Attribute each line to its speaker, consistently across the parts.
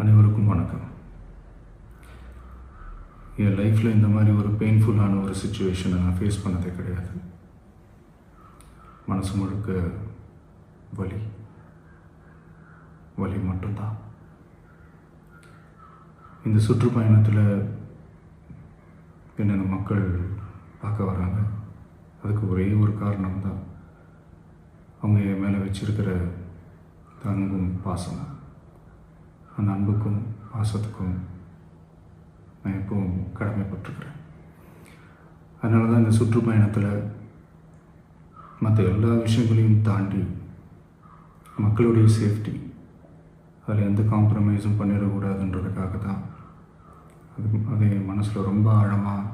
Speaker 1: அனைவருக்கும் வணக்கம். என் லைஃப்பில் இந்த மாதிரி ஒரு பெயின்ஃபுல்லான ஒரு சுச்சுவேஷனை நான் ஃபேஸ் பண்ணதே கிடையாது. மனசு முழுக்க வலி வலி மட்டும்தான். இந்த சுற்றுப்பயணத்தில் என்னென்ன மக்கள் பார்க்க வராங்க, அதுக்கு ஒரே ஒரு காரணம் தான், அவங்க என் மேலே வச்சிருக்கிற அன்பும் பாசமும். அந்த அன்புக்கும் பாசத்துக்கும் நான் எப்பவும் கடமைப்பட்டிருக்கிறேன். அதனால தான் இந்த சுற்றுப்பயணத்தில் மற்ற எல்லா விஷயங்களையும் தாண்டி மக்களுடைய சேஃப்டி, அதில் எந்த காம்ப்ரமைஸும் பண்ணிடக்கூடாதுன்றதுக்காக தான் அது என் மனசில் ரொம்ப ஆழமாக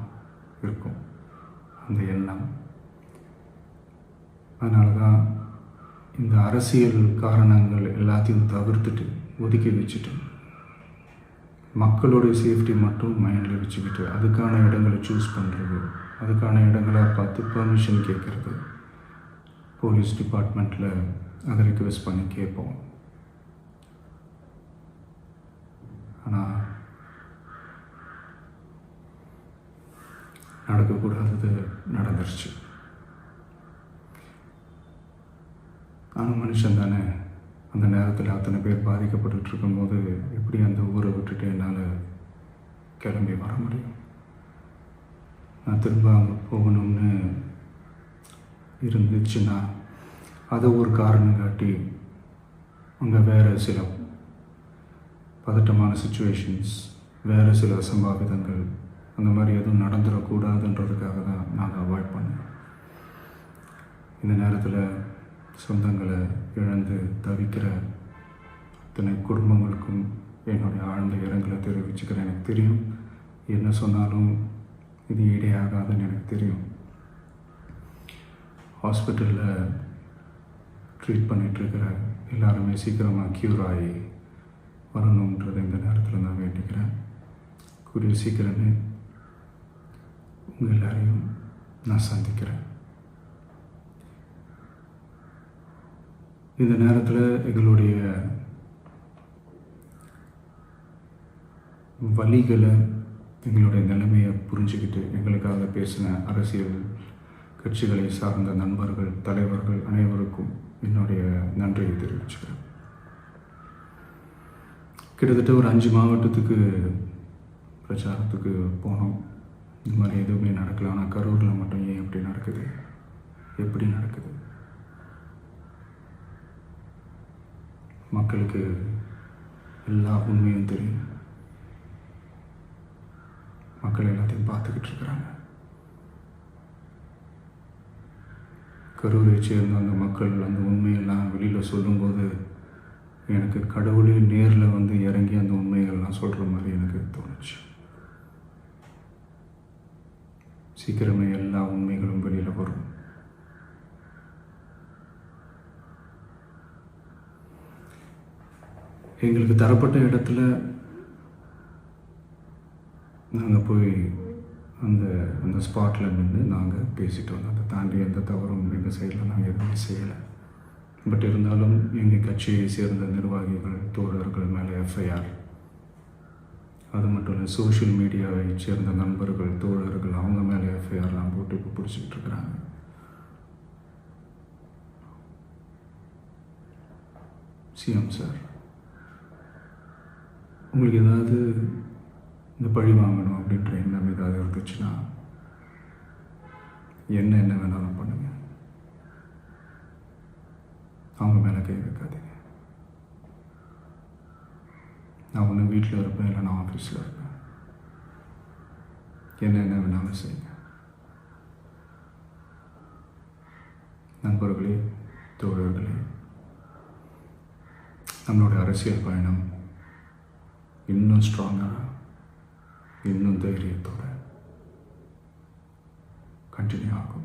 Speaker 1: இருக்கும் அந்த எண்ணம். அதனால தான் இந்த அரசியல் காரணங்கள் எல்லாத்தையும் தவிர்த்துட்டு ஒதுக்கி வச்சுட்டு மக்களுடைய சேஃப்டி மட்டும் மைண்டில் வச்சுக்கிட்டு அதுக்கான இடங்களை சூஸ் பண்ணுறது, அதுக்கான இடங்களை பார்த்து பெர்மிஷன் கேட்குறது, போலீஸ் டிபார்ட்மெண்ட்டில் அதை ரிக்வெஸ்ட் பண்ணி கேட்போம். ஆனால் நடக்கக்கூடாதது நடந்துருச்சு. நானும் மனுஷன் தானே. அந்த நேரத்தில் அத்தனை பேர் பாதிக்கப்பட்டு இருக்கும்போது எப்படி அந்த ஊரை விட்டுட்டு என்னால் கிளம்பி வர முடியும்? நான் திரும்ப அங்கே போகணும்னு இருந்துச்சுன்னா அதை ஒரு காரணம் காட்டி அங்கே வேறு சில பதட்டமான சுச்சுவேஷன்ஸ், வேறு சில அசம்பாவிதங்கள் அந்த மாதிரி எதுவும் நடந்துடக்கூடாதுன்றதுக்காக தான் நான் அவாய்ட் பண்ணேன். இந்த நேரத்தில் சொந்தங்களை இழந்து தவிக்கிற அத்தனை குடும்பங்களுக்கும் என்னுடைய ஆழ்ந்த இரங்கலை தெரிவிச்சுக்கிறேன். எனக்கு தெரியும், என்ன சொன்னாலும் இது ஈடேயாகாதுன்னு எனக்கு தெரியும். ஹாஸ்பிட்டலில் ட்ரீட் பண்ணிகிட்ருக்கிற எல்லாருமே சீக்கிரமாக க்யூர் ஆகி வரணுன்றதை இந்த நேரத்தில் நான் வேண்டிக்கிறேன். கூடிய சீக்கிரமே உங்கள் எல்லாரையும் நான் சந்திக்கிறேன். இந்த நேரத்தில் எங்களுடைய வலிகளை, எங்களுடைய நிலைமையை புரிஞ்சுக்கிட்டு எங்களுக்காக பேசின அரசியல் கட்சிகளை சார்ந்த நண்பர்கள், தலைவர்கள் அனைவருக்கும் என்னுடைய நன்றியை தெரிவிச்சுக்கிறேன். கிட்டத்தட்ட ஒரு 5 மாவட்டத்துக்கு பிரச்சாரத்துக்கு போனோம். இந்த மாதிரி எதுவுமே நடக்கல. ஆனால் கரூரில் மட்டும் ஏன் எப்படி நடக்குது, எப்படி நடக்குது? மக்களுக்கு எல்லா உண்மையும் தெரியும். மக்கள் எல்லாத்தையும் பார்த்துக்கிட்டு இருக்கிறாங்க. கரூரை சேர்ந்த அந்த மக்கள் அந்த உண்மையெல்லாம் வெளியில் சொல்லும்போது எனக்கு கடவுளே நேரில் வந்து இறங்கி அந்த உண்மைகள்லாம் சொல்கிற மாதிரி எனக்கு தோணுச்சு. சீக்கிரமே எல்லா உண்மைகளும் வெளியில் வரும். எங்களுக்கு தரப்பட்ட இடத்துல நாங்கள் போய் அந்த ஸ்பாட்டில் நின்று நாங்கள் பேசிட்டு வந்தோம். அதை தாண்டி எந்த தவறும் எங்கள் சைடில் நாங்கள் எதுவுமே செய்யலை. பட் இருந்தாலும் எங்கள் கட்சியை சேர்ந்த நிர்வாகிகள், தோழர்கள் மேலே எஃப்ஐஆர், அது மட்டும் இல்லை சோஷியல் மீடியாவை சேர்ந்த நண்பர்கள், தோழர்கள் அவங்க மேலே எஃப்ஐஆர்லாம் போட்டு இப்போ பிடிச்சிக்கிட்டு இருக்கிறாங்க. சிஎம் சார், உங்களுக்கு ஏதாவது இந்த பழி வாங்கணும் அப்படின்ற எண்ணம் ஏதாவது இருந்துச்சுன்னா என்ன வேணாலும் பண்ணுங்க. அவங்க மேலே கை வைக்காதீங்க. நான் ஒன்று வீட்டில் இருப்பேன், இல்லை நான் ஆஃபீஸில் இருப்பேன். என்ன வேணாலும் செய்யுங்க. நண்பர்களே, தோழர்களே, நம்மளோட அரசியல் பயணம் இன்னும் ஸ்ட்ராங்காக, இன்னும் தைரியத்தோட கண்டினியூ ஆகும்.